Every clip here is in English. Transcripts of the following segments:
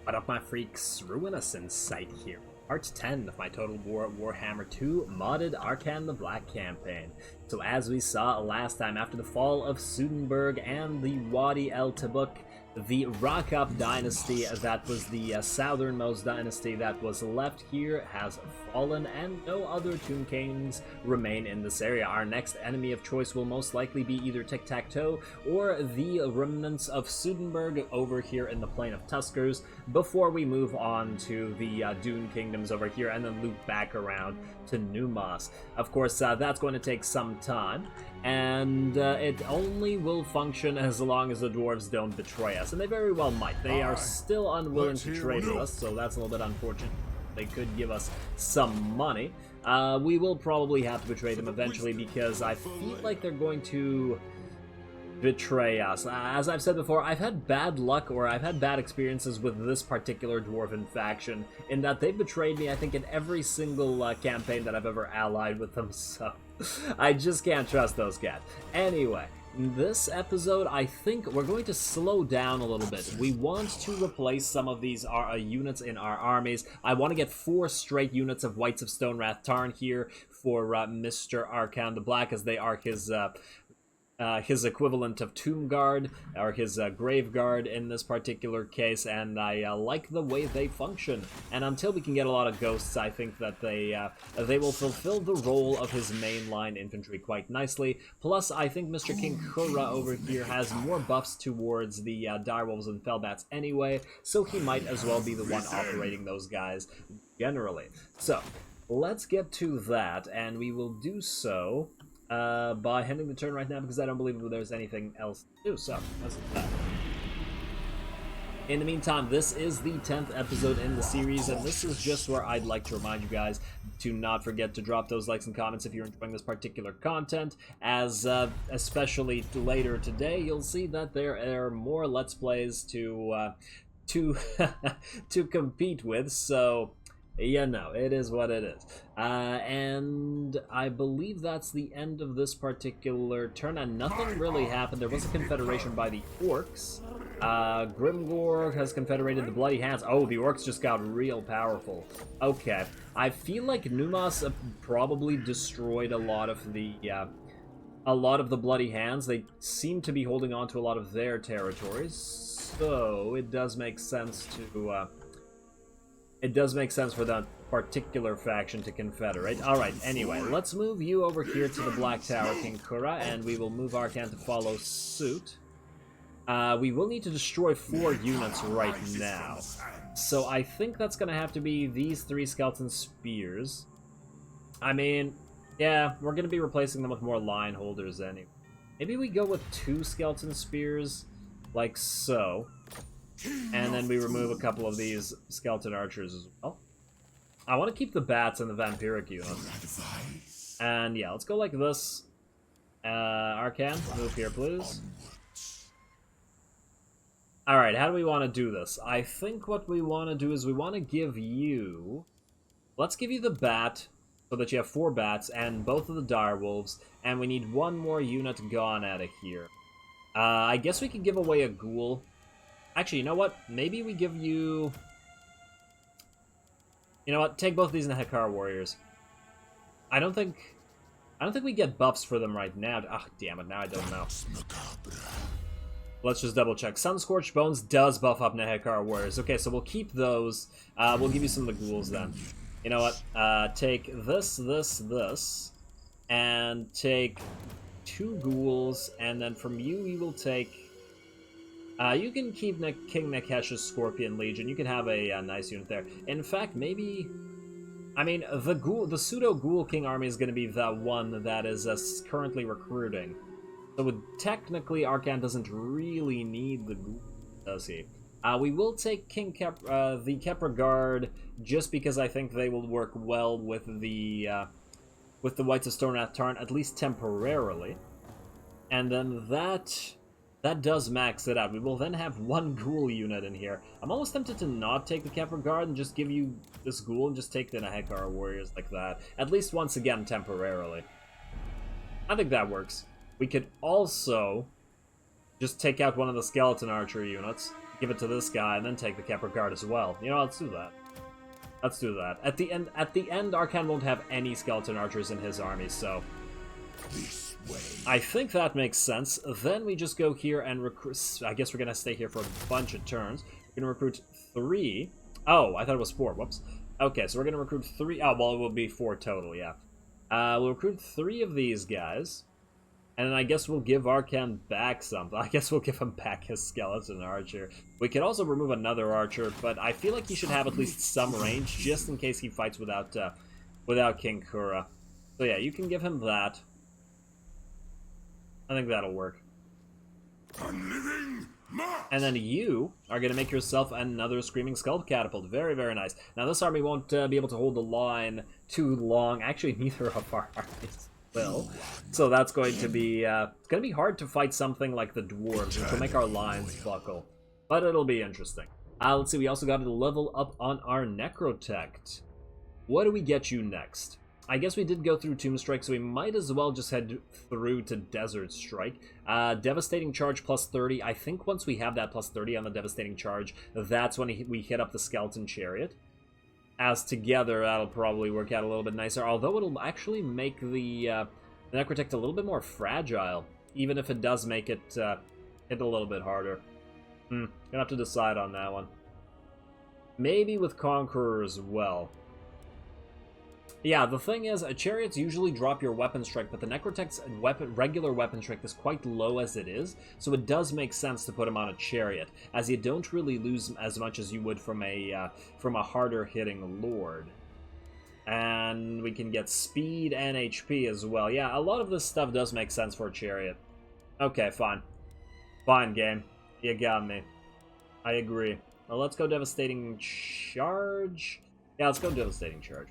What up, my freaks? RuinousInsight here. Part 10 of my Total Warhammer II modded Arkhan the Black campaign. So as we saw last time, after the fall of Sudenburg and the Wadi El Tabuk, the Rakab dynasty, that was the southernmost dynasty that was left here, has fallen, and no other Tomb Kings remain in this area. Our next enemy of choice will most likely be either Tic-Tac-Toe or the remnants of Sudenburg over here in the Plain of Tuskers, before we move on to the Dune Kingdoms over here and then loop back around to Numas. Of course, that's going to take some time, and it only will function as long as the dwarves don't betray us, and they very well might. They are still unwilling to trade with us, so that's a little bit unfortunate. They could give us some money. We will probably have to betray them eventually, because I feel like they're going to betray us. As I've said before, I've had bad luck, or I've had bad experiences with this particular dwarven faction, in that they betrayed me, I think, in every single campaign that I've ever allied with them, so I just can't trust those cats. Anyway, this episode, I think we're going to slow down a little bit. We want to replace some of these units in our armies. I want to get 4 straight units of Wights of Stonewrath Tarn here for Mr. Arkhan the Black, as they are his equivalent of Tomb Guard, or his Grave Guard in this particular case, and I like the way they function. And until we can get a lot of ghosts, I think that they will fulfill the role of his mainline infantry quite nicely. Plus, I think Mr. King Khura over here has more buffs towards the direwolves and fellbats anyway, so he might as well be the one operating those guys generally. So, let's get to that, and we will do so by ending the turn right now, because I don't believe there's anything else to do, so let's do that. In the meantime, this is the 10th episode in the series, and this is just where I'd like to remind you guys to not forget to drop those likes and comments if you're enjoying this particular content, as especially later today, you'll see that there are more Let's Plays to compete with, so yeah, no, it is what it is. And I believe that's the end of this particular turn, and nothing really happened. There was a confederation by the orcs. Grimgor has confederated the Bloody Hands. Oh, the orcs just got real powerful. Okay, I feel like Numas probably destroyed a lot of the Bloody Hands. They seem to be holding on to a lot of their territories, so it does make sense to for that particular faction to confederate. Alright, anyway, let's move you over here to the Black Tower, King Khura, and we will move Arkhan to follow suit. We will need to destroy 4 units right now. So I think that's going to have to be these 3 skeleton spears. I mean, yeah, we're going to be replacing them with more line holders anyway. Maybe we go with 2 skeleton spears, like so. And then we remove a couple of these skeleton archers as well. I want to keep the bats and the vampiric units. And yeah, let's go like this. Arkhan, move here, please. Alright, how do we want to do this? I think what we want to do is we want to give you... Let's give you the bat, so that you have 4 bats and both of the direwolves, and we need 1 more unit gone out of here. I guess we could give away a ghoul. Actually, you know what? Maybe we give you... You know what? Take both of these Nahekar warriors. I don't think we get buffs for them right now. Ah, damn it, now I don't know. Let's just double check. Sunscorched Bones does buff up Nahekar warriors. Okay, so we'll keep those. We'll give you some of the ghouls then. You know what? Take this, and take 2 ghouls, and then from you, we will take... you can keep King Nakesh's Scorpion Legion. You can have a nice unit there. In fact, maybe... I mean, the pseudo-Ghoul King army is going to be the one that is currently recruiting. So technically, Arkhan doesn't really need the Ghoul, does he? We will take the Kepra Guard, just because I think they will work well with the Wights of Stonewrath Tarn, at least temporarily. And then that does max it out. We will then have 1 ghoul unit in here. I'm almost tempted to not take the Kepra Guard and just give you this ghoul and just take the Nahekar warriors like that. At least once again, temporarily. I think that works. We could also just take out one of the skeleton archer units, give it to this guy, and then take the Kepler Guard as well. You know, let's do that. Let's do that. At the end, Arkhan won't have any skeleton archers in his army, so I think that makes sense. Then we just go here and recruit. I guess we're gonna stay here for a bunch of turns. We're gonna recruit 3. Oh, I thought it was 4. Whoops. Okay, so we're gonna recruit 3. Oh, well, it will be 4 total. Yeah. We'll recruit 3 of these guys, and then I guess we'll give Arkhan back something. I guess we'll give him back his skeleton archer. We could also remove another archer, but I feel like he should have at least some range, just in case he fights without King Kura. So yeah, you can give him that. I think that'll work. And then you are going to make yourself another Screaming Skull Catapult. Very, very nice. Now, this army won't be able to hold the line too long. Actually, neither of our armies will. So that's going to be it's going to be hard to fight something like the dwarves, which will make our lines buckle. But it'll be interesting. Let's see, we also got to level up on our Necrotect. What do we get you next? I guess we did go through Tomb Strike, so we might as well just head through to Desert Strike. Devastating Charge plus 30. I think once we have that plus 30 on the Devastating Charge, that's when we hit up the Skeleton Chariot. As together, that'll probably work out a little bit nicer, although it'll actually make the Necrotect a little bit more fragile, even if it does make it hit a little bit harder. Gonna have to decide on that one. Maybe with Conqueror as well. Yeah, the thing is, chariots usually drop your weapon strength, but the Necrotect's regular weapon strength is quite low as it is, so it does make sense to put him on a chariot, as you don't really lose as much as you would from a harder-hitting lord. And we can get speed and HP as well. Yeah, a lot of this stuff does make sense for a chariot. Okay, fine. Fine, game. You got me. I agree. Well, let's go Devastating Charge. Yeah, let's go Devastating Charge.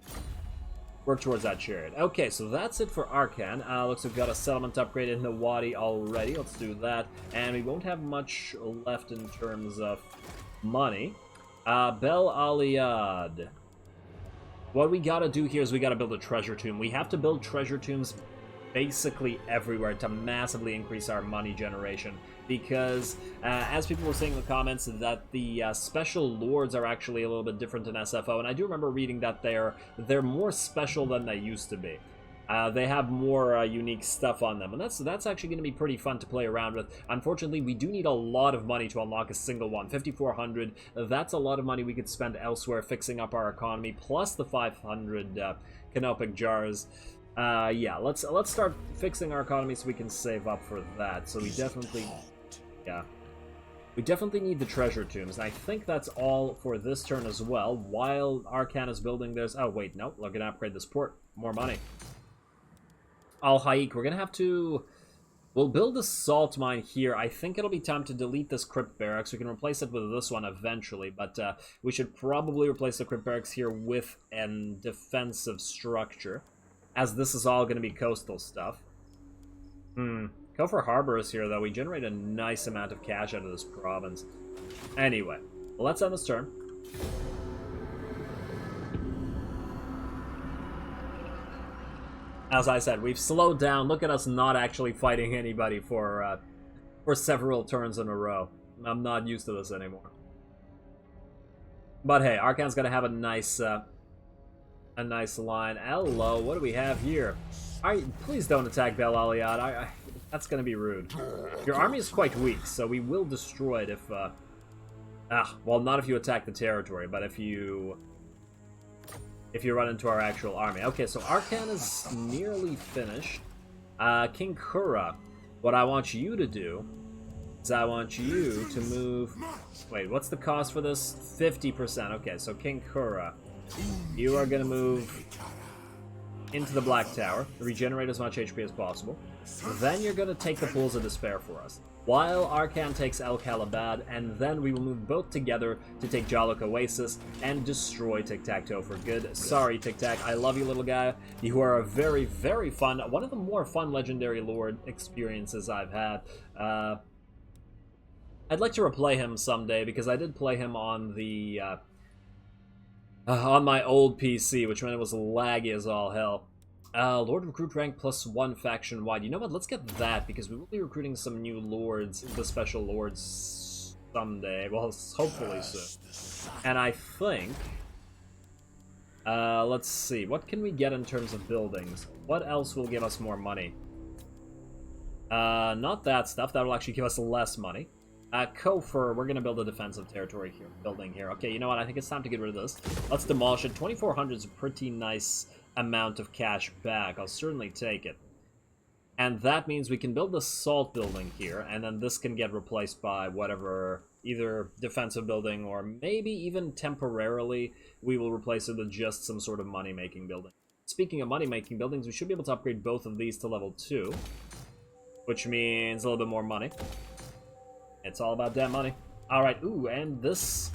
Work towards that chariot. Okay, so that's it for Arkhan. Looks like we've got a settlement upgrade in the Wadi already. Let's do that. And we won't have much left in terms of money. Bel Aliad. What we gotta do here is we gotta build a treasure tomb. We have to build treasure tombs basically everywhere to massively increase our money generation, because as people were saying in the comments, that the special lords are actually a little bit different in SFO, and I do remember reading that they're more special than they used to be. They have more unique stuff on them, and that's actually going to be pretty fun to play around with. Unfortunately, we do need a lot of money to unlock a single one. 5,400, that's a lot of money we could spend elsewhere fixing up our economy, plus the 500 canopic jars. Yeah, let's start fixing our economy so we can save up for that. So we definitely need the treasure tombs, and I think that's all for this turn as well. While Arkhan is building this, oh wait, no, we're gonna upgrade this port. More money. Al-Haik, we're gonna have to. We'll build a salt mine here. I think it'll be time to delete this crypt barracks. We can replace it with this one eventually, but we should probably replace the crypt barracks here with a defensive structure, as this is all going to be coastal stuff. Go for Harbors here, though. We generate a nice amount of cash out of this province. Anyway, well, let's end this turn. As I said, we've slowed down. Look at us not actually fighting anybody for several turns in a row. I'm not used to this anymore. But hey, Arkhan's going to have a nice line. Hello, what do we have here? Please don't attack Bel Aliad. That's going to be rude. Your army is quite weak, so we will destroy it if... well, not if you attack the territory, but if you run into our actual army. Okay, so Arkhan is nearly finished. King Kura, what I want you to do is I want you to move... Wait, what's the cost for this? 50%. Okay, so King Kura, you are going to move into the Black Tower, regenerate as much HP as possible. Then you're going to take the Pools of Despair for us, while Arkhan takes El Kalabad, and then we will move both together to take Jaluk Oasis and destroy Tic-Tac-Toe for good. Sorry, Tic-Tac, I love you, little guy. You are a very, very fun, one of the more fun Legendary Lord experiences I've had. I'd like to replay him someday, because I did play him on the... on my old PC, which meant it was laggy as all hell. Lord Recruit rank +1 faction wide. You know what? Let's get that, because we will be recruiting some new lords, the special lords, someday. Well, hopefully soon. And I think... let's see. What can we get in terms of buildings? What else will give us more money? Not that stuff. That will actually give us less money. Kofor, we're going to build a defensive territory here, building here. Okay, you know what? I think it's time to get rid of this. Let's demolish it. 2,400 is a pretty nice amount of cash back. I'll certainly take it. And that means we can build the salt building here, and then this can get replaced by whatever, either defensive building or maybe even temporarily we will replace it with just some sort of money-making building. Speaking of money-making buildings, we should be able to upgrade both of these to level 2, which means a little bit more money. It's all about that money. Alright, ooh, and this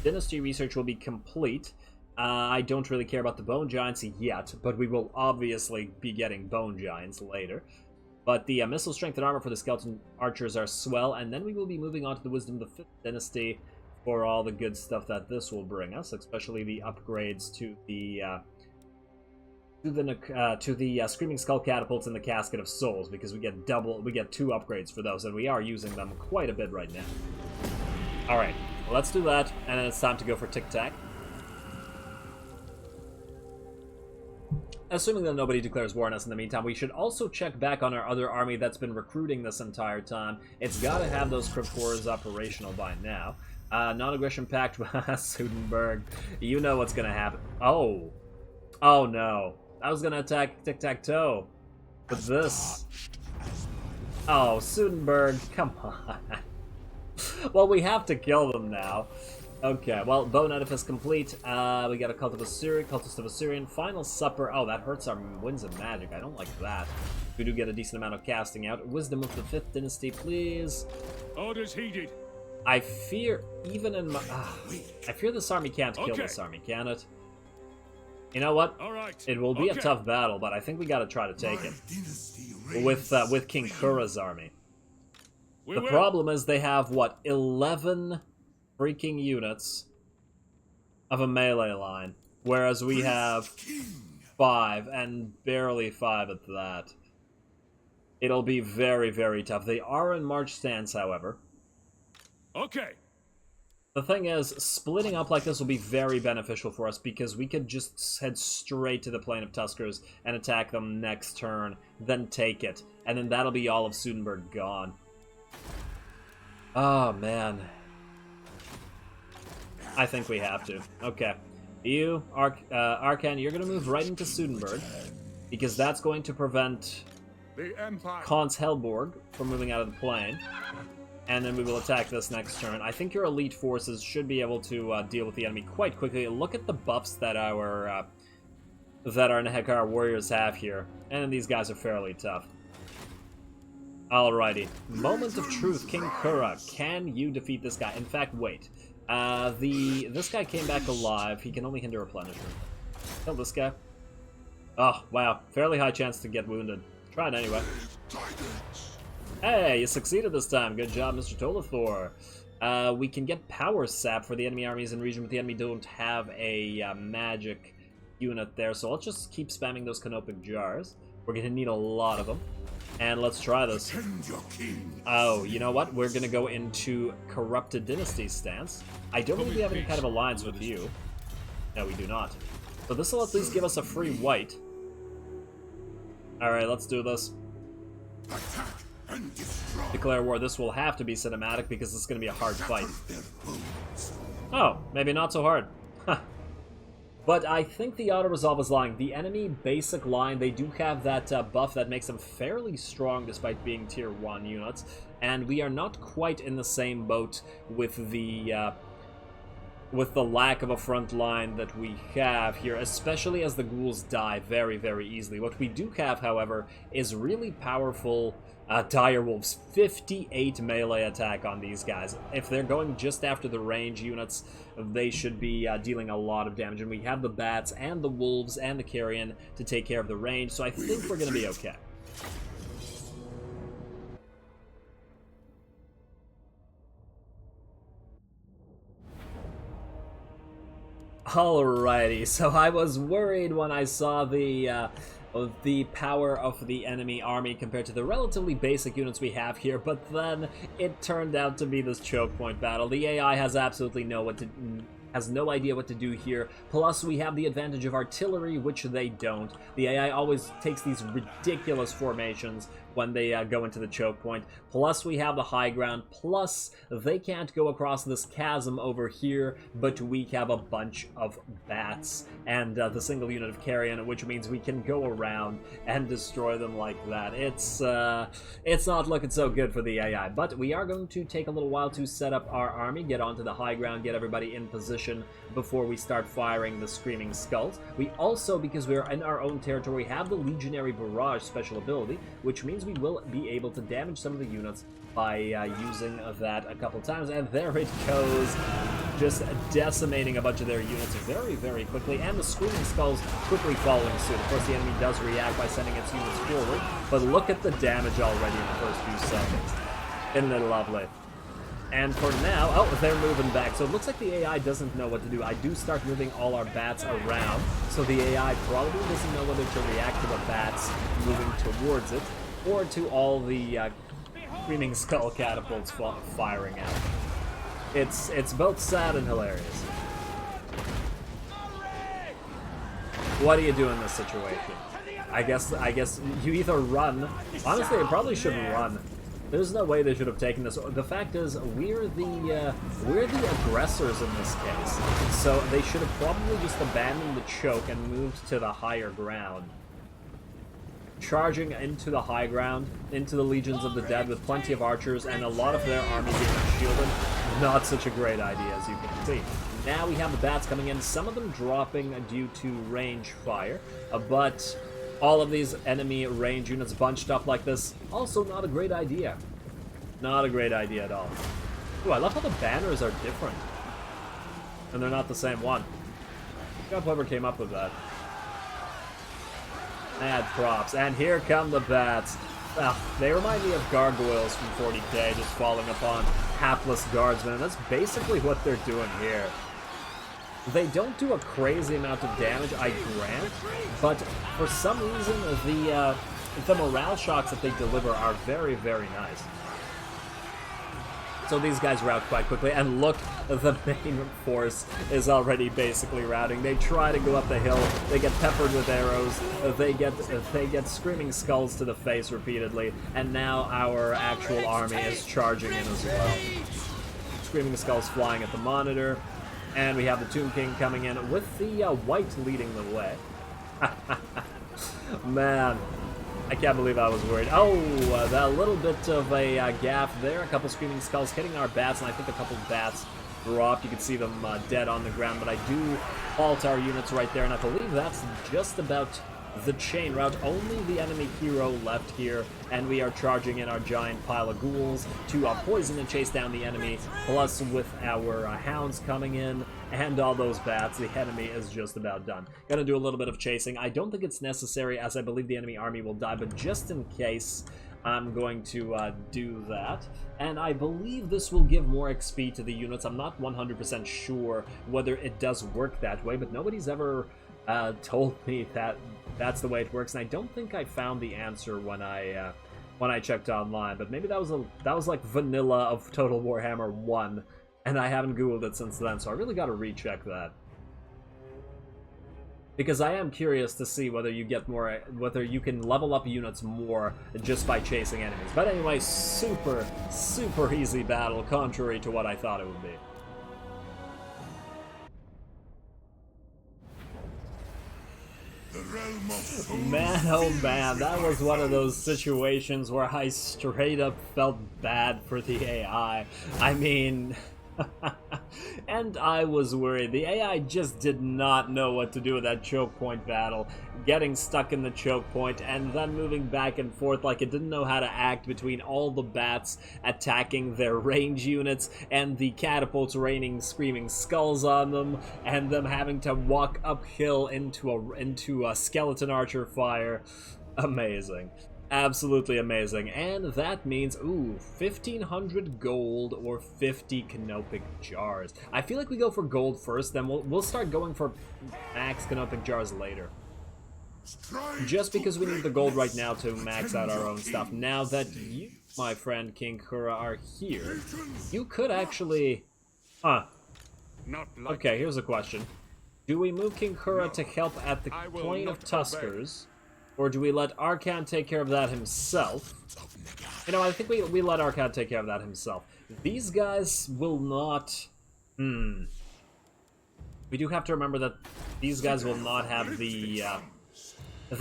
dynasty research will be complete. I don't really care about the bone giants yet, but we will obviously be getting bone giants later. But the missile strength and armor for the skeleton archers are swell, and then we will be moving on to the wisdom of the 5th dynasty for all the good stuff that this will bring us, especially the upgrades to the Screaming Skull catapults and the Casket of Souls, because we get 2 upgrades for those, and we are using them quite a bit right now. Alright, well, let's do that, and then it's time to go for Tic Tac. Assuming that nobody declares war on us in the meantime, we should also check back on our other army that's been recruiting this entire time. It's got to have those Crypt Horrors operational by now. Non-aggression pact with Sudenburg. You know what's going to happen. Oh. Oh, no. I was going to attack Tic-Tac-Toe. But this... Oh, Sudenburg, come on. Well, we have to kill them now. Okay, well, Bone Edifice complete. We got a Cultist of Assyrian. Final Supper. Oh, that hurts our Winds of Magic. I don't like that. We do get a decent amount of casting out. Wisdom of the 5th Dynasty, please. Orders heeded. I fear, even in my... I fear this army can't kill this army, can it? You know what? All right. It will be a tough battle, but I think we gotta try to take it. With King Kura's army. The problem is they have, what, 11... freaking units of a melee line, whereas we have 5, and barely 5 at that. It'll be very, very tough. They are in March stance, however. Okay. The thing is, splitting up like this will be very beneficial for us, because we could just head straight to the Plain of Tuskers and attack them next turn, then take it, and then that'll be all of Sudenburg gone. Oh, man. I think we have to. Okay. You, Arkhan, you're going to move right into Sudenburg, because that's going to prevent Khan's Hellborg from moving out of the plane. And then we will attack this next turn. I think your elite forces should be able to deal with the enemy quite quickly. Look at the buffs that our Nehekar warriors have here. And these guys are fairly tough. Alrighty. Moment of truth, King Kura. Can you defeat this guy? In fact, wait. This guy came back alive. He can only hinder replenishment. Kill this guy. Oh, wow. Fairly high chance to get wounded. Try it anyway. Hey, you succeeded this time. Good job, Mr. Tolathor. We can get power sap for the enemy armies in region, but the enemy don't have a magic unit there, so let's just keep spamming those canopic jars. We're gonna need a lot of them. And let's try this. Oh, you know what? We're gonna go into Corrupted Dynasty stance. I don't believe we have any kind of alliance with you. No, we do not. So this will at least give us a free white. Alright, let's do this. Declare war. This will have to be cinematic because it's going to be a hard fight. Oh, maybe not so hard. Huh. But I think the auto-resolve is lying. The enemy basic line, they do have that buff that makes them fairly strong despite being tier 1 units. And we are not quite in the same boat with the lack of a front line that we have here, especially as the ghouls die very, very easily. What we do have, however, is really powerful direwolves. 58 melee attack on these guys. If they're going just after the range units, they should be dealing a lot of damage. And we have the bats and the wolves and the carrion to take care of the range, so I think we're going to be okay. Alrighty, so I was worried when I saw the of the power of the enemy army compared to the relatively basic units we have here, but then it turned out to be this choke point battle. The AI has absolutely no idea what to do here. Plus, we have the advantage of artillery, which they don't. The AI always takes these ridiculous formations when they go into the choke point. Plus, we have the high ground. Plus, they can't go across this chasm over here, but we have a bunch of bats and the single unit of carrion, which means we can go around and destroy them like that. It's not looking so good for the AI, but we are going to take a little while to set up our army, get onto the high ground, get everybody in position before we start firing the Screaming Skulls. We also, because we're in our own territory, have the Legionary Barrage special ability, which means we will be able to damage some of the units by using that a couple times, and there it goes, just decimating a bunch of their units very, very quickly, and the Screaming Skulls quickly following suit. Of course, the enemy does react by sending its units forward, but look at the damage already in the first few seconds. Isn't it lovely? And for now, oh, they're moving back. So it looks like the AI doesn't know what to do. I do start moving all our bats around, so the AI probably doesn't know whether to react to the bats moving towards it, or to all the Screaming Skull catapults firing out. It's both sad and hilarious. What do you do in this situation? I guess you either run. Honestly, I probably should run. There's no way they should have taken this. The fact is, we're the aggressors in this case, so they should have probably just abandoned the choke and moved to the higher ground. Charging into the high ground, into the Legions of the Dead with plenty of archers and a lot of their army being shielded, not such a great idea, as you can see. Now we have the bats coming in, some of them dropping due to range fire, but all of these enemy range units bunched up like this, also not a great idea. Not a great idea at all. Ooh, I love how the banners are different. And they're not the same one. God, whoever came up with that. Mad props. And here come the bats. They remind me of gargoyles from 40k, just falling upon hapless guardsmen, and that's basically what they're doing here. They don't do a crazy amount of damage, I grant, but for some reason the morale shocks that they deliver are very, very nice. So these guys rout quite quickly, and look, the main force is already basically routing. They try to go up the hill, they get peppered with arrows, they get Screaming Skulls to the face repeatedly, and now our actual army is charging in as well. Screaming Skulls flying at the monitor, and we have the Tomb King coming in with the white leading the way. Man. I can't believe I was worried. Oh, that little bit of a gaffe there. A couple Screaming Skulls hitting our bats, and I think a couple bats dropped. You can see them dead on the ground, but I do halt our units right there, and I believe that's just about the chain route. Only the enemy hero left here, and we are charging in our giant pile of ghouls to poison and chase down the enemy. Plus, with our hounds coming in and all those bats, the enemy is just about done. Gonna do a little bit of chasing. I don't think it's necessary, as I believe the enemy army will die, but just in case, I'm going to do that. And I believe this will give more XP to the units. I'm not 100% sure whether it does work that way, but nobody's ever told me that that's the way it works, and I don't think I found the answer when I checked online. But maybe that was like vanilla of Total Warhammer 1, and I haven't Googled it since then, so I really got to recheck that. Because I am curious to see whether you get more, whether you can level up units more just by chasing enemies. But anyway, super, super easy battle, contrary to what I thought it would be. Man, oh man, that was one of those situations where I straight up felt bad for the AI. I mean... and I was worried. The AI just did not know what to do with that choke point battle, getting stuck in the choke point and then moving back and forth like it didn't know how to act between all the bats attacking their range units and the catapults raining Screaming Skulls on them, and them having to walk uphill into a skeleton archer fire. Amazing. Absolutely amazing. And that means, ooh, 1,500 gold or 50 canopic jars. I feel like we go for gold first, then we'll start going for max canopic jars later. just because we need the gold right now to max out our own stuff. Now that you, my friend King Kura, are here, you could actually... Huh. Okay, here's a question. Do we move King Kura to help at the Plain of Tuskers, or do we let Arkhan take care of that himself? You know, I think we let Arkhan take care of that himself. These guys will not... We do have to remember that these guys will not have the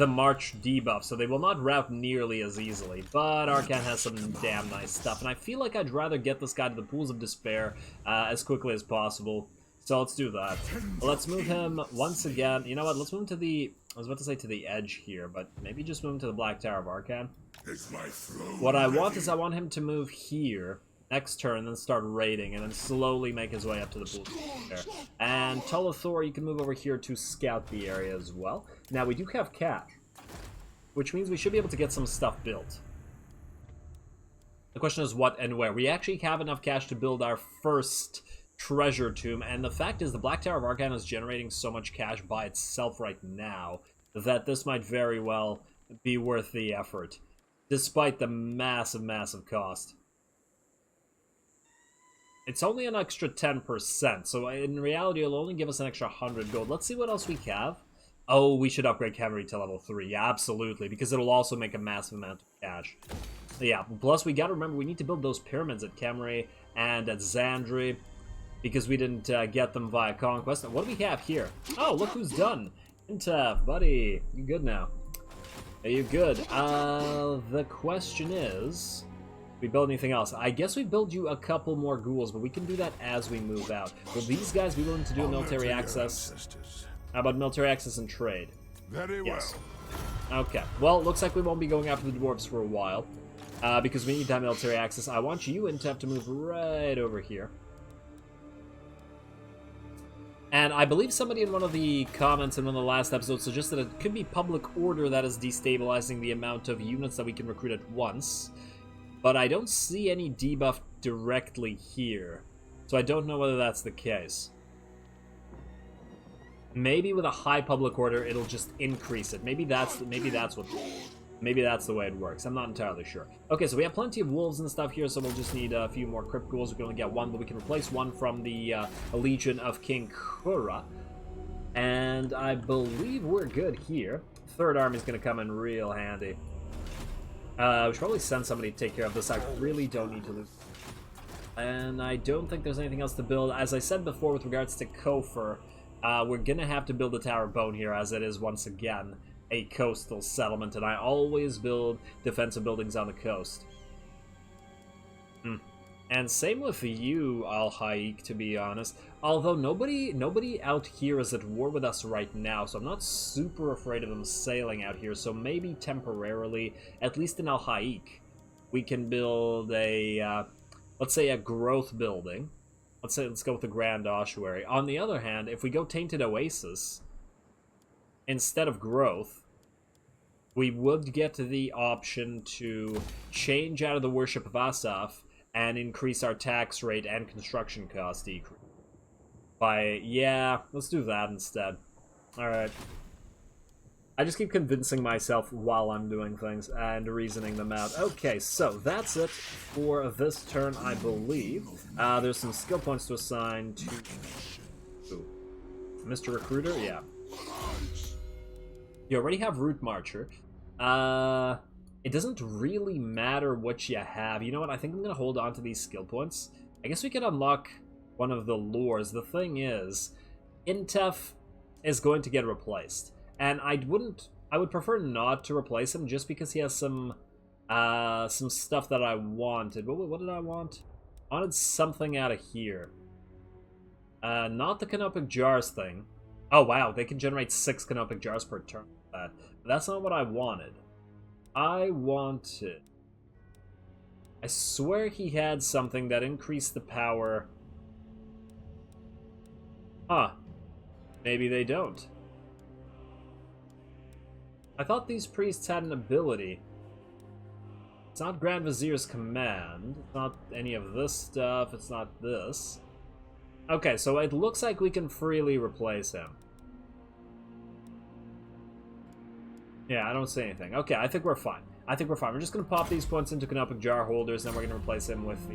March debuff, so they will not route nearly as easily. But Arkhan has some damn nice stuff, and I feel like I'd rather get this guy to the Pools of Despair as quickly as possible. So let's do that. Let's move him once again. You know what? Let's move him to the... I was about to say to the edge here, but maybe just move him to the Black Tower of Arkhan. What I want is I want him to move here next turn, then start raiding, and then slowly make his way up to the Pools of Despair. And Tolathor, you can move over here to scout the area as well. Now, we do have cash, which means we should be able to get some stuff built. The question is what and where. We actually have enough cash to build our first treasure tomb, and the fact is the Black Tower of Arkhan is generating so much cash by itself right now that this might very well be worth the effort, despite the massive, massive cost. It's only an extra 10%, so in reality it'll only give us an extra 100 gold. Let's see what else we have. Oh, we should upgrade cavalry to level 3. Yeah, absolutely, because it'll also make a massive amount of cash. Yeah, plus we gotta remember we need to build those pyramids at Kemri and at Zandri, because we didn't get them via conquest. What do we have here? Oh, look who's done. Intef, buddy. You good now? Are you good? The question is... we build anything else? I guess we build you a couple more ghouls, but we can do that as we move out. Will these guys be willing to do a military access? How about military access and trade? Very yes. well. Okay. Well, looks like we won't be going after the dwarves for a while, because we need to have military access. I want you, Intef, to move right over here. And I believe somebody in one of the comments in one of the last episodes suggested it could be public order that is destabilizing the amount of units that we can recruit at once. But I don't see any debuff directly here, so I don't know whether that's the case. Maybe with a high public order, it'll just increase it. Maybe that's the way it works. I'm not entirely sure. Okay, so we have plenty of wolves and stuff here, so we'll just need a few more crypt ghouls. We can only get one, but we can replace one from the Legion of King Kura. And I believe we're good here. Third army's going to come in real handy. We should probably send somebody to take care of this. I really don't need to lose. And I don't think there's anything else to build. As I said before with regards to Kofur, we're going to have to build the Tower of Bone here, as it is once again a coastal settlement, and I always build defensive buildings on the coast. And same with you, Al-Haik, to be honest. Although nobody out here is at war with us right now, so I'm not super afraid of them sailing out here. So maybe temporarily, at least in Al-Haik, we can build a, let's say, a growth building. Let's go with the Grand Ossuary. On the other hand, if we go Tainted Oasis instead of growth, we would get the option to change out of the Worship of Asaph and increase our tax rate and construction cost decrease. Yeah, let's do that instead. Alright. I just keep convincing myself while I'm doing things and reasoning them out. Okay, so that's it for this turn, I believe. There's some skill points to assign to... Ooh. Mr. Recruiter? Yeah. You already have Root Marcher. It doesn't really matter what you have. You know what? I think I'm going to hold on to these skill points. I guess we could unlock one of the lures. The thing is, Intef is going to get replaced. And I would prefer not to replace him just because he has some stuff that I wanted. What did I want? I wanted something out of here. Not the Canopic Jars thing. Oh, wow. They can generate 6 Canopic Jars per turn. But that's not what I wanted. I swear he had something that increased the power. Huh. Maybe they don't. I thought these priests had an ability. It's not Grand Vizier's command. It's not any of this stuff. It's not this. Okay, so it looks like we can freely replace him. Yeah, I don't see anything. Okay, I think we're fine. I think we're fine. We're just going to pop these points into Canopic Jar holders, then we're going to replace him with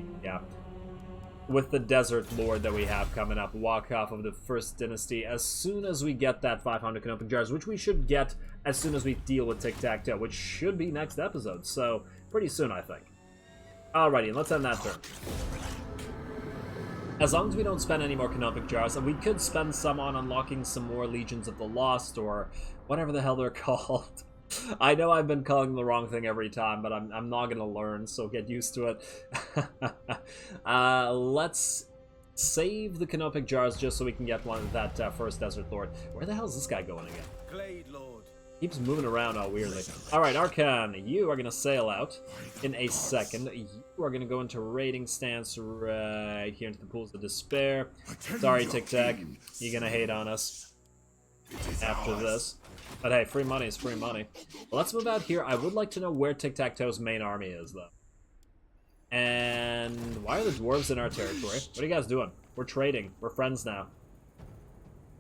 the Desert Lord that we have coming up. Walk off of the First Dynasty as soon as we get that 500 Canopic Jars, which we should get as soon as we deal with Tic-Tac-Toe, which should be next episode. So, pretty soon, I think. Alrighty, let's end that turn. As long as we don't spend any more Canopic Jars, and we could spend some on unlocking some more Legions of the Lost, or whatever the hell they're called. I know I've been calling them the wrong thing every time, but I'm not going to learn, so get used to it. Let's save the Canopic Jars just so we can get one of that first Desert Lord. Where the hell is this guy going again? Glade Lord. Keeps moving around all weirdly. Alright, Arkhan, you are going to sail out in a second. You are going to go into raiding stance right here into the Pools of Despair. Sorry, Tic-Tac. You're going to hate on us after this. But hey, free money is free money. Well, let's move out here. I would like to know where Tic-Tac-Toe's main army is, though. And why are the dwarves in our territory? What are you guys doing? We're trading. We're friends now.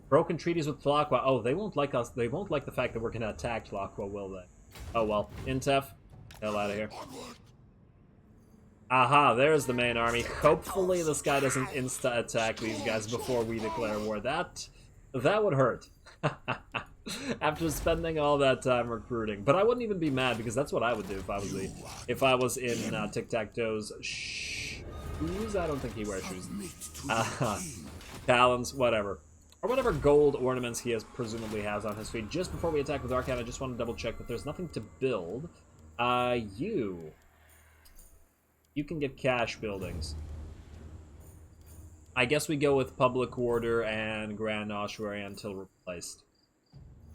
Broken treaties with Tlaqua. Oh, they won't like us. They won't like the fact that we're going to attack Tlaqua, will they? Oh, well. Intef, hell out of here. Aha, there's the main army. Hopefully this guy doesn't insta-attack these guys before we declare war. That would hurt. After spending all that time recruiting. But I wouldn't even be mad, because that's what I would do if I was in Tic-Tac-Toe's shoes. I don't think he wears shoes. Talons, whatever. Or whatever gold ornaments he presumably has on his feet. Just before we attack with Arkhan, I just want to double check that there's nothing to build. You can get cash buildings. I guess we go with Public Order and Grand Ossuary until replaced.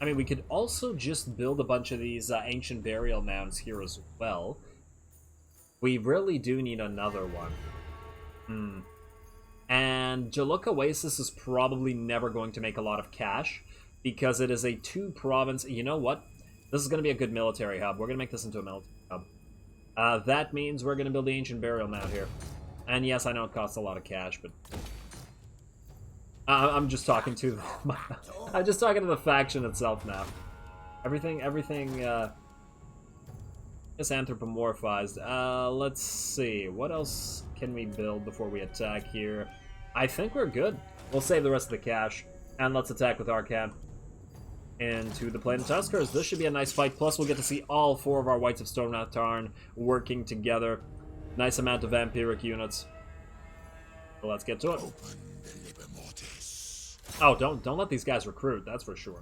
I mean, we could also just build a bunch of these ancient burial mounds here as well. We really do need another one. And Jaluk Oasis is probably never going to make a lot of cash, because it is a 2-province... You know what? This is going to be a good military hub. We're going to make this into a military hub. That means we're going to build the ancient burial mound here. And yes, I know it costs a lot of cash, but... I'm just talking to... I'm just talking to the faction itself now. Everything is anthropomorphized. Let's see. What else can we build before we attack here? I think we're good. We'll save the rest of the cash, and let's attack with Arkhan into the Plain of Tuskers. This should be a nice fight. Plus, we'll get to see all 4 of our Whites of Stonewrath Tarn working together. Nice amount of vampiric units. So let's get to it. Oh, don't let these guys recruit, that's for sure.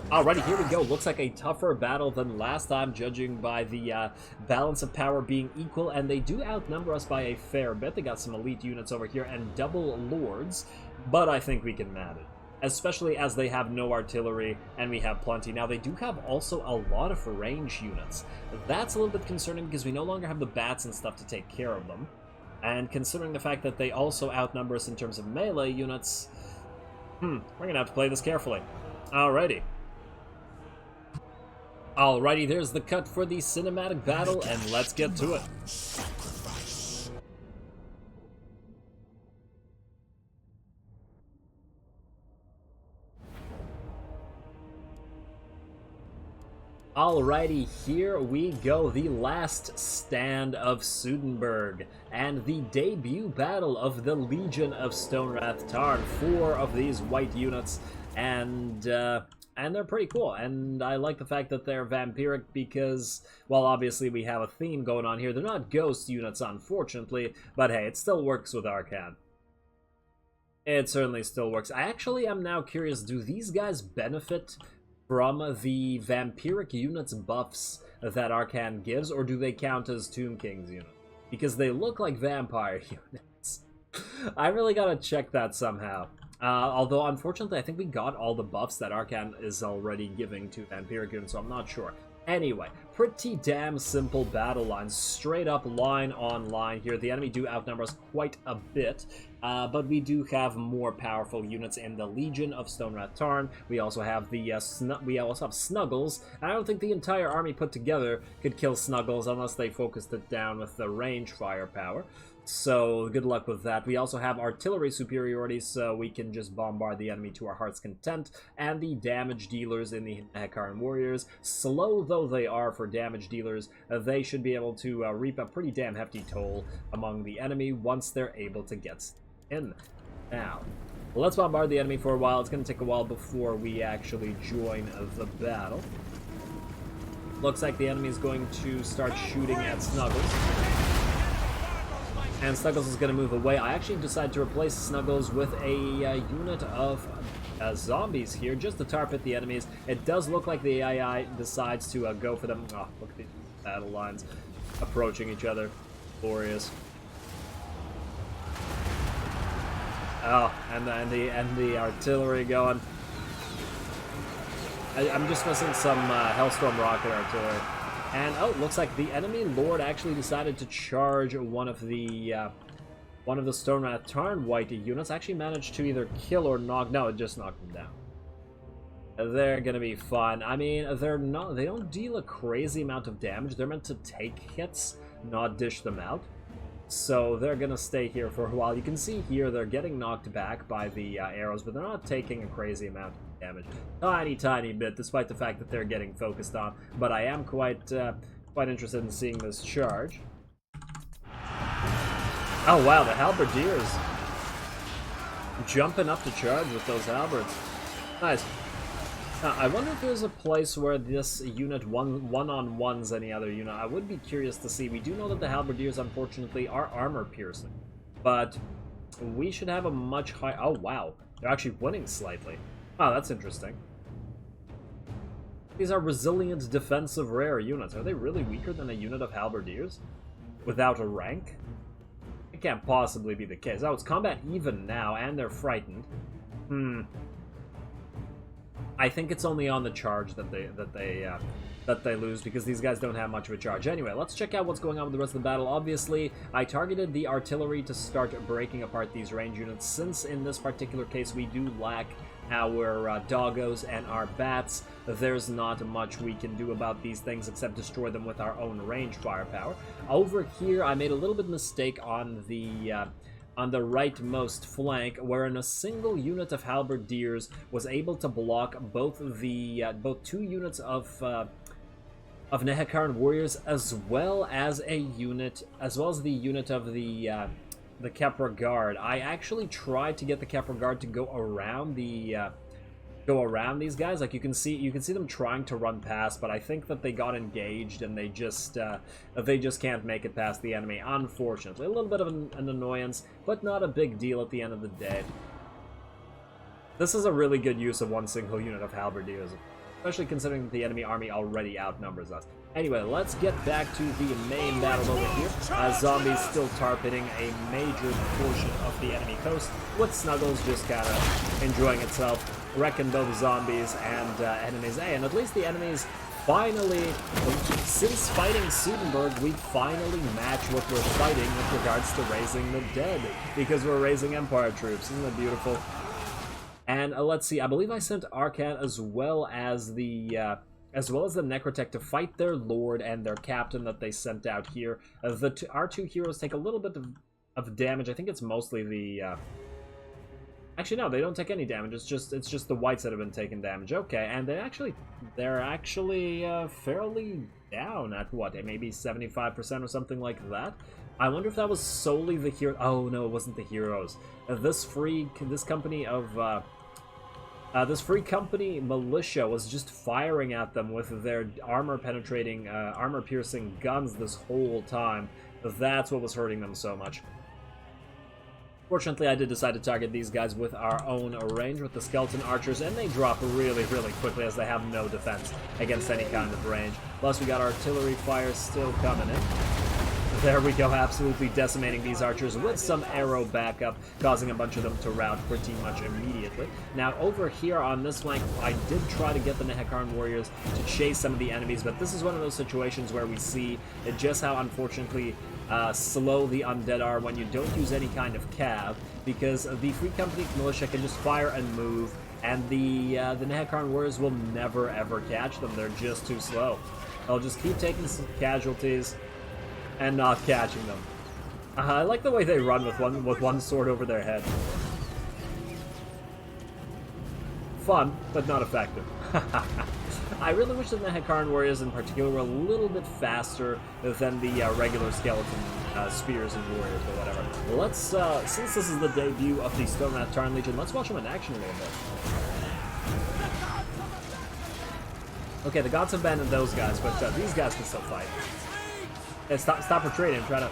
Alrighty, here we go. Looks like a tougher battle than last time, judging by the balance of power being equal, and they do outnumber us by a fair bit. They got some elite units over here and double lords, but I think we can manage. Especially as they have no artillery, and we have plenty. Now, they do have also a lot of range units. That's a little bit concerning, because we no longer have the bats and stuff to take care of them. And considering the fact that they also outnumber us in terms of melee units, we're gonna have to play this carefully. Alrighty. Alrighty, there's the cut for the cinematic battle, and let's get to it. Alrighty, here we go, the last stand of Sudenburg, and the debut battle of the Legion of Stonewrath Tarn. 4 of these white units, and they're pretty cool, and I like the fact that they're vampiric because, well, obviously we have a theme going on here. They're not ghost units, unfortunately, but hey, it still works with Arkhan. It certainly still works. I actually am now curious, do these guys benefit from the vampiric units buffs that Arkhan gives, or do they count as Tomb King's units? Because they look like vampire units. I really gotta check that somehow. Although, unfortunately, I think we got all the buffs that Arkhan is already giving to vampiric units, so I'm not sure. Anyway, pretty damn simple battle lines. Straight up line on line here. The enemy do outnumber us quite a bit, but we do have more powerful units in the Legion of Stonewrath Tarn. We also have the Snuggles. I don't think the entire army put together could kill Snuggles unless they focused it down with the range firepower. So good luck with that. We also have artillery superiority, so we can just bombard the enemy to our heart's content. And the damage dealers in the Hekaran warriors, slow though they are for damage dealers, they should be able to reap a pretty damn hefty toll among the enemy once they're able to get in. Now, let's bombard the enemy for a while. It's going to take a while before we actually join the battle. Looks like the enemy is going to start shooting at Snuggles. And Snuggles is going to move away. I actually decided to replace Snuggles with a unit of zombies here, just to target the enemies. It does look like the AI decides to go for them. Oh, look at these battle lines approaching each other. Glorious. Oh, and the artillery going. I'm just missing some Hellstorm rocket artillery. And, oh, looks like the enemy lord actually decided to charge one of the Stone Rat Tarn White units. Actually managed to either kill or knock. No, it just knocked them down. They're gonna be fun. I mean, they don't deal a crazy amount of damage. They're meant to take hits, not dish them out. So they're gonna stay here for a while. You can see here they're getting knocked back by the arrows, but they're not taking a crazy amount of damage. Tiny bit, despite the fact that they're getting focused on. But I am quite interested in seeing this charge. Oh wow, the halberdiers jumping up to charge with those halberds. Nice. Now, I wonder if there's a place where this unit one-on-ones any other unit. I would be curious to see. We do know that the halberdiers, unfortunately, are armor-piercing. But we should have a much higher... Oh, wow. They're actually winning slightly. Oh, that's interesting. These are resilient defensive rare units. Are they really weaker than a unit of halberdiers? Without a rank? It can't possibly be the case. Oh, it's combat even now, and they're frightened. I think it's only on the charge that they lose, because these guys don't have much of a charge. Anyway, let's check out what's going on with the rest of the battle. Obviously, I targeted the artillery to start breaking apart these range units, since in this particular case we do lack our doggos and our bats. There's not much we can do about these things except destroy them with our own range firepower. Over here, I made a little bit of mistake on the rightmost flank, wherein a single unit of halberdiers was able to block both two units of Nehekaran warriors, as well as the unit of the Kepra guard. I actually tried to get the Kepra guard to go around these guys. Like you can see them trying to run past, but I think that they got engaged and they just can't make it past the enemy, unfortunately. A little bit of an annoyance, but not a big deal at the end of the day. This is a really good use of one single unit of halberdiers, especially considering that the enemy army already outnumbers us. Anyway, let's get back to the main battle over here. Zombies still targeting a major portion of the enemy coast, with Snuggles just kind of enjoying itself, wrecking both zombies and enemies. Hey, and at least the enemies finally, since fighting Sudenburg, we finally match what we're fighting with regards to raising the dead, because we're raising Empire troops. Isn't that beautiful? And let's see, I believe I sent Arkhan as well as the Necrotech to fight their lord and their captain that they sent out here. Our two heroes take a little bit of damage. I think it's mostly the... Actually, no, they don't take any damage. It's just the whites that have been taking damage. Okay, and they're actually fairly down at what, maybe 75% or something like that. I wonder if that was solely the hero. Oh no, it wasn't the heroes. This free company militia was just firing at them with their armor-penetrating, armor-piercing guns this whole time. That's what was hurting them so much. Fortunately, I did decide to target these guys with our own range, with the skeleton archers, and they drop really, really quickly as they have no defense against any kind of range. Plus, we got artillery fire still coming in. There we go, absolutely decimating these archers with some arrow backup, causing a bunch of them to rout pretty much immediately. Now, over here on this flank, I did try to get the Nehekaran warriors to chase some of the enemies, but this is one of those situations where we see just how, unfortunately, slow the undead are when you don't use any kind of cav, because the Free Company militia can just fire and move, and the Nehekaran warriors will never ever catch them. They're just too slow. They'll just keep taking some casualties and not catching them. I like the way they run with one sword over their head. Fun, but not effective. I really wish the Nagash warriors in particular were a little bit faster than the regular skeleton spears and warriors or whatever. Let's, since this is the debut of the Stonewrath Tarn Legion, let's watch them in action a little bit. Okay, the gods have abandoned those guys, but these guys can still fight. Yeah, stop retreating. I'm trying to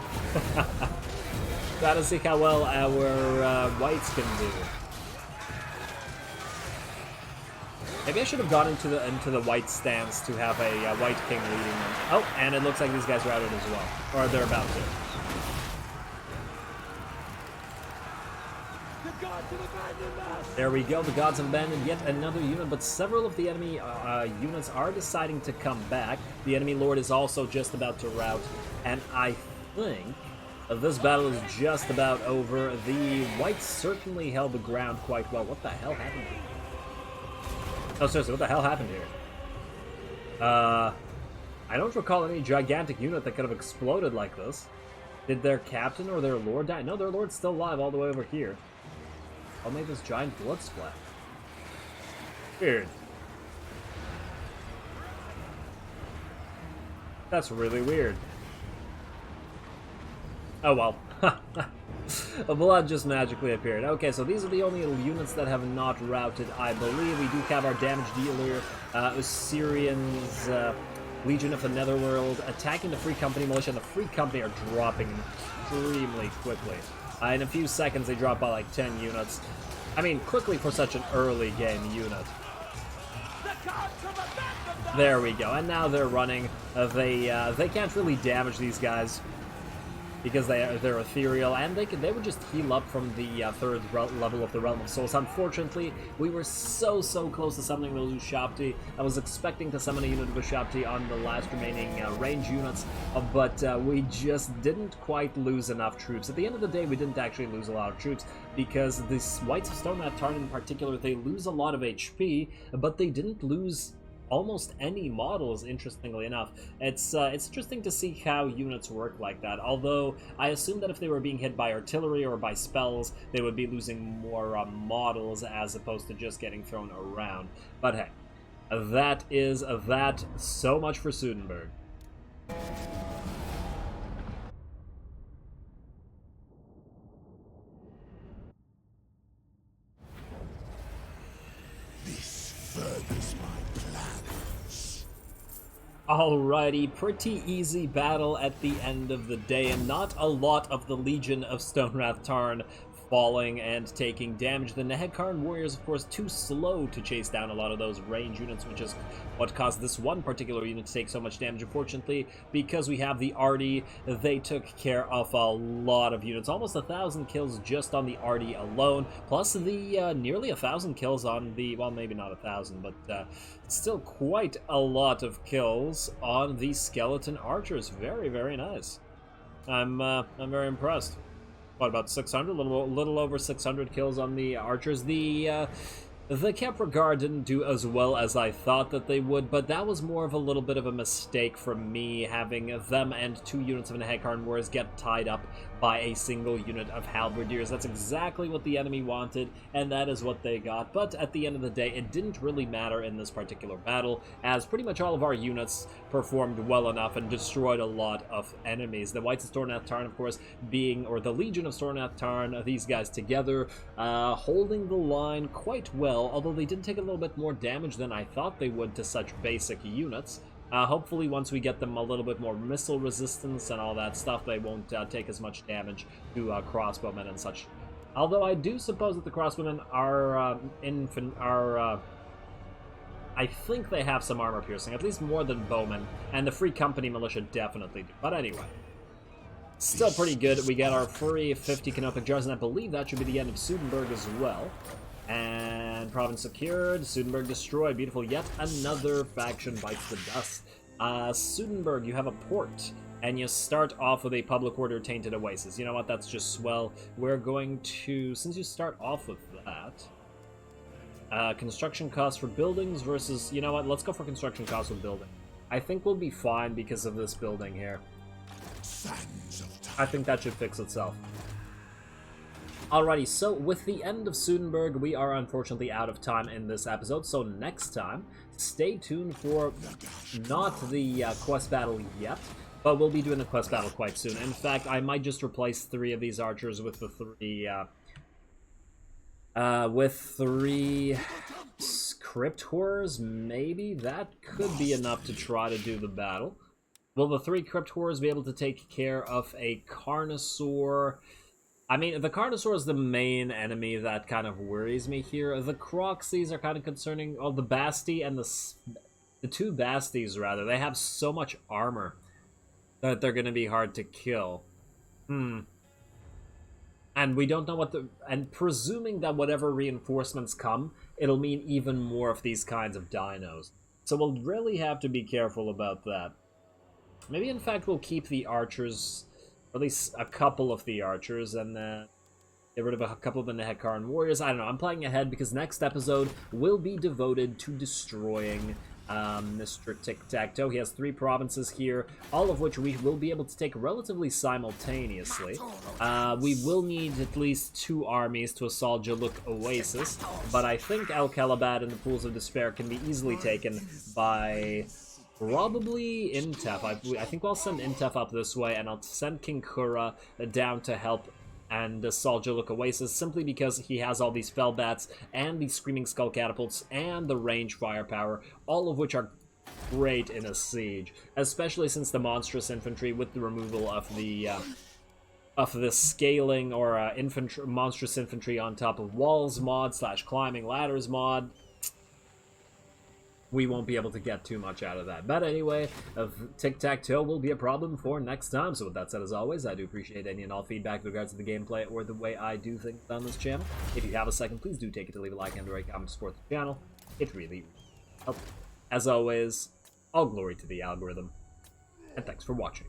try to see how well our whites can do. Maybe I should have gone into the white stance to have a white king leading them. Oh, and it looks like these guys routed as well, or they're about to. There we go, the gods abandoned yet another unit, but several of the enemy units are deciding to come back. The enemy lord is also just about to rout, and I think this battle is just about over. The whites certainly held the ground quite well. What the hell happened here? No, seriously, what the hell happened here? I don't recall any gigantic unit that could have exploded like this. Did their captain or their lord die? No, their lord's still alive all the way over here. Oh, maybe this giant blood splat. Weird. That's really weird. Oh well. A blood just magically appeared. Okay, so these are the only units that have not routed, I believe. We do have our damage dealer, Assyrians, Legion of the Netherworld, attacking the Free Company militia, and the Free Company are dropping extremely quickly. In a few seconds, they drop by like 10 units. I mean, quickly for such an early game unit. There we go, and now they're running. They can't really damage these guys because they're ethereal, and they would just heal up from the third level of the Realm of Souls. Unfortunately, we were so close to summoning the Ushapti. I was expecting to summon a unit of Ushapti on the last remaining range units, but we just didn't quite lose enough troops. At the end of the day, we didn't actually lose a lot of troops, because the Whites of Stonewrath Tarn in particular, they lose a lot of HP, but they didn't lose almost any models, interestingly enough. It's interesting to see how units work like that, although I assume that if they were being hit by artillery or by spells, they would be losing more models as opposed to just getting thrown around. But hey, that is that. So much for Sudenburg. Alrighty, pretty easy battle at the end of the day, and not a lot of the Legion of Stonewrath Tarn falling and taking damage. The Nagash warriors, of course, too slow to chase down a lot of those range units, which is what caused this one particular unit to take so much damage. Unfortunately, because we have the Arty, they took care of a lot of units. Almost 1,000 kills just on the Arty alone, plus the nearly 1,000 kills on the, well, maybe not 1,000, but still quite a lot of kills on the skeleton archers. Very, very nice. I'm very impressed. What, about 600? A little over 600 kills on the archers. The Kepler Guard didn't do as well as I thought that they would, but that was more of a little bit of a mistake from me, having them and 2 units of Nagash warriors get tied up by a single unit of halberdiers. That's exactly what the enemy wanted, and that is what they got. But at the end of the day, it didn't really matter in this particular battle, as pretty much all of our units performed well enough and destroyed a lot of enemies. The Whites of Stonewrath Tarn, of course, being, or the Legion of Stonewrath Tarn, these guys together, holding the line quite well, although they did take a little bit more damage than I thought they would to such basic units. Hopefully once we get them a little bit more missile resistance and all that stuff, they won't take as much damage to crossbowmen and such. Although I do suppose that the crossbowmen are, I think they have some armor piercing, at least more than bowmen, and the Free Company militia definitely do. But anyway, still pretty good. We get our free 50 canopic jars, and I believe that should be the end of Sudenburg as well. And province secured, Sudenburg destroyed. Beautiful, yet another faction bites the dust. Sudenburg, you have a port, and you start off with a public order tainted oasis. You know what, that's just swell. We're going to, since you start off with that, construction costs for buildings versus, you know what, let's go for construction costs with building. I think we'll be fine because of this building here. I think that should fix itself. Alrighty, so with the end of Sudenburg, we are unfortunately out of time in this episode, so next time, stay tuned for not the quest battle yet, but we'll be doing the quest battle quite soon. In fact, I might just replace 3 of these archers with the 3 crypt horrors, maybe? That could be enough to try to do the battle. Will the 3 crypt horrors be able to take care of a Carnosaur? I mean, the Carnosaur is the main enemy that kind of worries me here. The Croxies are kind of concerning. Oh, the Bestie and the 2 Besties, rather. They have so much armor that they're going to be hard to kill. And we don't know what and presuming that whatever reinforcements come, it'll mean even more of these kinds of dinos. So we'll really have to be careful about that. Maybe, in fact, we'll keep the archers, or at least a couple of the archers, and get rid of a couple of the Nehekaran warriors. I don't know, I'm playing ahead because next episode will be devoted to destroying Mr. Tic-Tac-Toe. He has 3 provinces here, all of which we will be able to take relatively simultaneously. We will need at least 2 armies to assault Jaluk Oasis, but I think El Kalabad and the Pools of Despair can be easily taken by probably Intef. I think I'll send Intef up this way, and I'll send King Kura down to help and assault Jaluk Oasis, simply because he has all these Fellbats, and the Screaming Skull Catapults, and the range firepower, all of which are great in a siege, especially since the Monstrous Infantry, with the removal of the scaling, or Monstrous Infantry on top of walls mod / climbing ladders mod, we won't be able to get too much out of that. But anyway, Tic-Tac-Toe will be a problem for next time. So with that said, as always, I do appreciate any and all feedback with regards to the gameplay or the way I do things on this channel. If you have a second, please do take it to leave a like and a comment to support the channel. It really helps. As always, all glory to the algorithm, and thanks for watching.